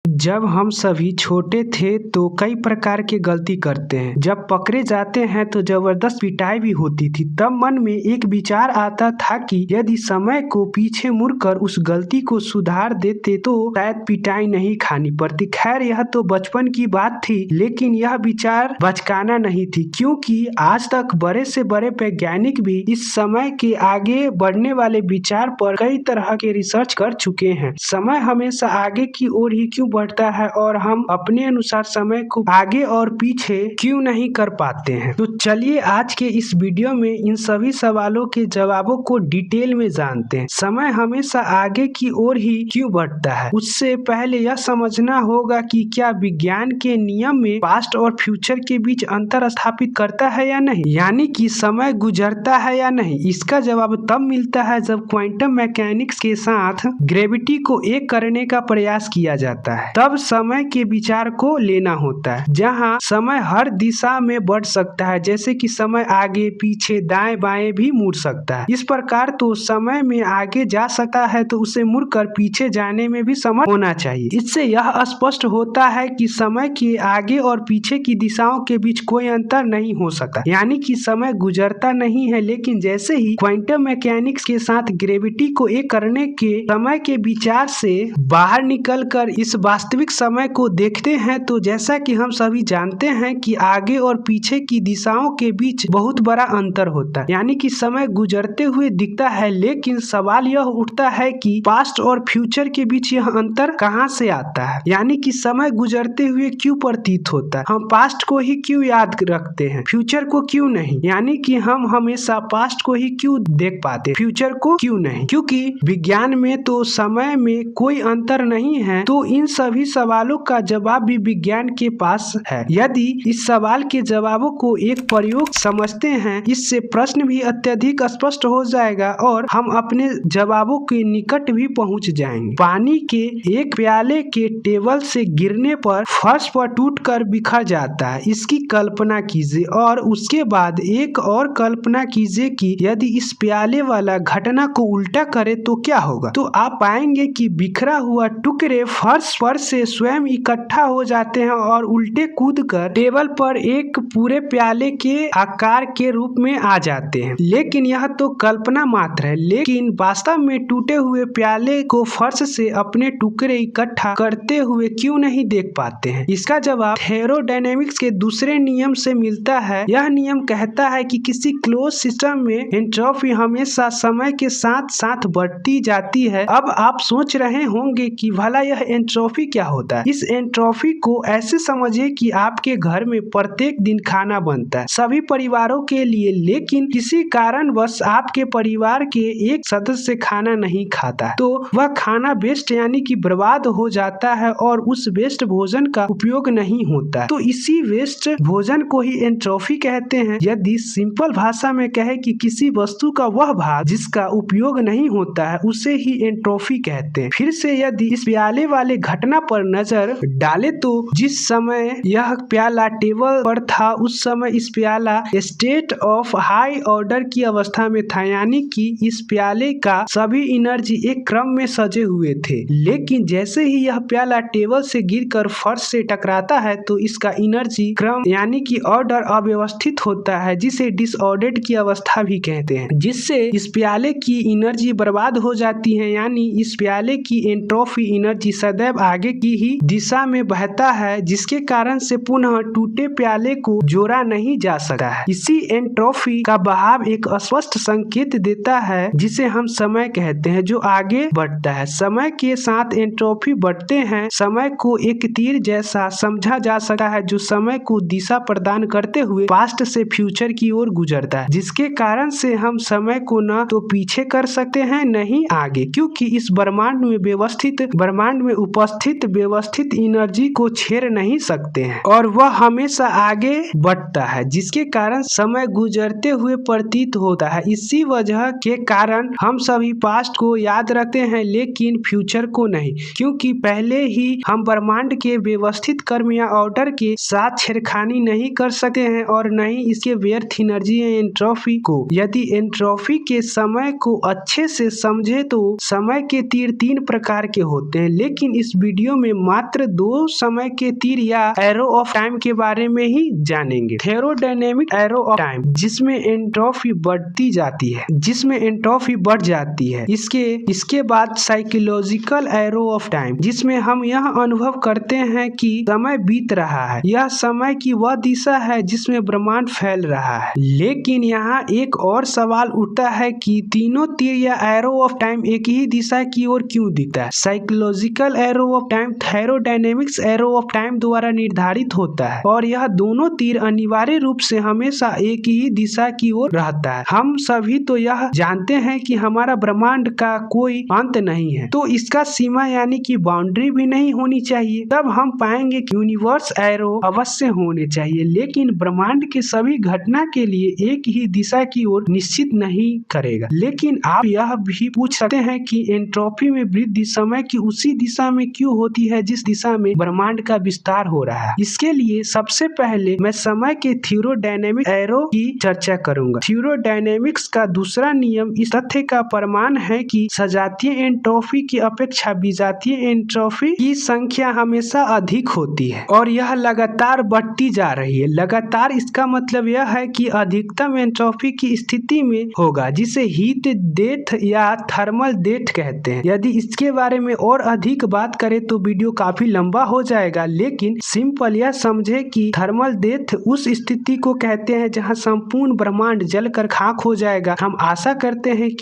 जब हम सभी छोटे थे तो कई प्रकार की गलती करते हैं। जब पकड़े जाते हैं तो जबरदस्त पिटाई भी होती थी। तब मन में एक विचार आता था कि यदि समय को पीछे मुड़कर उस गलती को सुधार देते तो शायद पिटाई नहीं खानी पड़ती। खैर यह तो बचपन की बात थी, लेकिन यह विचार बचकाना नहीं थी, क्योंकि आज तक बड़े से बड़े वैज्ञानिक भी इस समय के आगे बढ़ने वाले विचार पर कई तरह के रिसर्च कर चुके हैं। समय हमेशा आगे की ओर ही क्यों बढ़ता है और हम अपने अनुसार समय को आगे और पीछे क्यों नहीं कर पाते हैं। तो चलिए आज के इस वीडियो में इन सभी सवालों के जवाबों को डिटेल में जानते हैं। समय हमेशा आगे की ओर ही क्यों बढ़ता है। उससे पहले यह समझना होगा कि क्या विज्ञान के नियम में पास्ट और फ्यूचर के बीच अंतर स्थापित करता है या नहीं, यानी कि समय गुजरता है या नहीं। इसका जवाब तब मिलता है जब क्वांटम मैकेनिक्स के साथ ग्रेविटी को एक करने का प्रयास किया जाता है। तब समय के विचार को लेना होता है, जहां समय हर दिशा में बढ़ सकता है, जैसे कि समय आगे पीछे दाएं बाएं भी मुड़ सकता है। इस प्रकार तो समय में आगे जा सकता है तो उसे मुड़कर पीछे जाने में भी समर्थ होना चाहिए। इससे यह स्पष्ट होता है कि समय के आगे और पीछे की दिशाओं के बीच कोई अंतर नहीं हो सकता, यानी कि समय गुजरता नहीं है। लेकिन जैसे ही क्वांटम मैकेनिक्स के साथ ग्रेविटी को एक करने के समय के विचार से बाहर निकलकर इस वास्तविक समय को देखते हैं तो जैसा कि हम सभी जानते हैं कि आगे और पीछे की दिशाओं के बीच बहुत बड़ा अंतर होता है, यानी कि समय गुजरते हुए दिखता है। लेकिन सवाल यह उठता है कि पास्ट और फ्यूचर के बीच यह अंतर कहां से आता है, यानी कि समय गुजरते हुए क्यों प्रतीत होता है। हम पास्ट को ही क्यों याद रखते हैं, फ्यूचर को क्यों नहीं, यानी कि हम हमेशा पास्ट को ही क्यों देख पाते, फ्यूचर को क्यों नहीं। क्योंकि विज्ञान में तो समय में कोई अंतर नहीं है, तो इन सभी सवालों का जवाब भी विज्ञान के पास है। यदि इस सवाल के जवाबों को एक प्रयोग समझते हैं, इससे प्रश्न भी अत्यधिक स्पष्ट हो जाएगा और हम अपने जवाबों के निकट भी पहुंच जाएंगे। पानी के एक प्याले के टेबल से गिरने पर फर्श पर टूटकर बिखर जाता है, इसकी कल्पना कीजिए। और उसके बाद एक और कल्पना कीजिए कि यदि इस प्याले वाला घटना को उल्टा करे तो क्या होगा। तो आप पाएंगे कि बिखरा हुआ टुकड़े फर्श पर से स्वयं इकट्ठा हो जाते हैं और उल्टे कूदकर टेबल पर एक पूरे प्याले के आकार के रूप में आ जाते हैं। लेकिन यह तो कल्पना मात्र है, लेकिन वास्तव में टूटे हुए प्याले को फर्श से अपने टुकड़े इकट्ठा करते हुए क्यों नहीं देख पाते हैं। इसका जवाब थर्मोडायनेमिक्स के दूसरे नियम से मिलता है। यह नियम कहता है कि किसी क्लोज सिस्टम में एंट्रोपी हमेशा समय के साथ साथ बढ़ती जाती है। अब आप सोच रहे होंगे कि भला यह एंट्रोपी क्या होता है। इस एंट्रोपी को ऐसे समझिए कि आपके घर में प्रत्येक दिन खाना बनता है सभी परिवारों के लिए, लेकिन किसी कारणवश आपके परिवार के एक सदस्य खाना नहीं खाता, तो वह खाना वेस्ट यानी कि बर्बाद हो जाता है और उस वेस्ट भोजन का उपयोग नहीं होता है। तो इसी वेस्ट भोजन को ही एंट्रोपी कहते हैं। यदि सिंपल भाषा में कहे कि किसी वस्तु का वह भाग जिसका उपयोग नहीं होता है, उसे ही एंट्रोपी कहते हैं। फिर से यदि इस प्याले वाले घटना पर नजर डाले तो जिस समय यह प्याला टेबल पर था उस समय इस प्याला स्टेट ऑफ हाई ऑर्डर की अवस्था में था, यानी कि इस प्याले का सभी एनर्जी एक क्रम में सजे हुए थे। लेकिन जैसे ही यह प्याला टेबल से गिरकर फर्श से टकराता है तो इसका एनर्जी क्रम यानी कि ऑर्डर अव्यवस्थित होता है, जिसे डिसऑर्डर्ड की अवस्था भी कहते हैं, जिससे इस प्याले की एनर्जी बर्बाद हो जाती है। यानी इस प्याले की एंट्रोपी एनर्जी सदैव आगे की ही दिशा में बहता है, जिसके कारण से पुनः टूटे प्याले को जोड़ा नहीं जा सकता है। इसी एंट्रोपी का बहाव एक अस्पष्ट संकेत देता है, जिसे हम समय कहते हैं, जो आगे बढ़ता है। समय के साथ एंट्रोपी बढ़ते हैं। समय को एक तीर जैसा समझा जा सकता है, जो समय को दिशा प्रदान करते हुए पास्ट से फ्यूचर की ओर गुजरता है, जिसके कारण से हम समय को न तो पीछे कर सकते हैं न ही आगे, क्योंकि इस ब्रह्मांड में उपस्थित व्यवस्थित एनर्जी को छेड़ नहीं सकते हैं और वह हमेशा आगे बढ़ता है, जिसके कारण समय गुजरते हुए प्रतीत होता है। इसी वजह के कारण हम सभी पास्ट को याद रखते हैं लेकिन फ्यूचर को नहीं, क्योंकि पहले ही हम ब्रह्मांड के व्यवस्थित कर्म या ऑर्डर के साथ छेड़खानी नहीं कर सकते हैं और न ही इसके व्यर्थ एनर्जी या एंट्रोपी को। यदि एंट्रोपी के समय को अच्छे से समझे तो समय के तीर तीन प्रकार के होते हैं, लेकिन इस वीडियो में मात्र 2 समय के तीर या एरो ऑफ टाइम के बारे में ही जानेंगे। थर्मोडायनेमिक एरो ऑफ टाइम, जिसमें एंट्रोपी बढ़ जाती है। इसके बाद साइकोलॉजिकल एरो ऑफ टाइम, जिसमें हम यह अनुभव करते हैं कि समय बीत रहा है। यह समय की वह दिशा है जिसमें ब्रह्मांड फैल रहा है। लेकिन यहाँ एक और सवाल उठता है कि तीनों तीर या एरो ऑफ टाइम एक ही दिशा की ओर क्यों दिखता है। Psychological arrow of time thermodynamics arrow of time द्वारा निर्धारित होता है और यह दोनों तीर अनिवार्य रूप से हमेशा एक ही दिशा की ओर रहता है। हम सभी तो यह जानते हैं कि हमारा ब्रह्मांड का कोई अंत नहीं है, तो इसका सीमा यानी कि बाउंड्री भी नहीं होनी चाहिए। तब हम पाएंगे कि यूनिवर्स एरो अवश्य होने चाहिए, लेकिन ब्रह्मांड के सभी घटना के लिए एक ही दिशा की ओर निश्चित नहीं करेगा। लेकिन आप यह भी पूछ सकते हैं कि एंट्रोपी में वृद्धि समय की उसी दिशा में क्यों होती है जिस दिशा में ब्रह्मांड का विस्तार हो रहा है। इसके लिए सबसे पहले मैं समय के थर्मोडायनेमिक एरो की चर्चा करूंगा। थर्मोडायनेमिक्स का दूसरा नियम इस तथ्य का प्रमाण है कि सजातीय एंट्रोपी की अपेक्षा विजातीय एंट्रोपी की संख्या हमेशा अधिक होती है और यह लगातार बढ़ती जा रही है। लगातार इसका मतलब यह है कि अधिकतम एंट्रोपी की स्थिति में होगा, जिसे हीट डेथ या थर्मल डेथ कहते हैं। यदि इसके बारे में और अधिक बात करें तो वीडियो काफी लंबा हो जाएगा, लेकिन सिंपल यह समझे कि थर्मल डेथ उस स्थिति को कहते हैं जहां संपूर्ण ब्रह्मांड जलकर खाक हो जाएगा। हम आशा करते हैं कि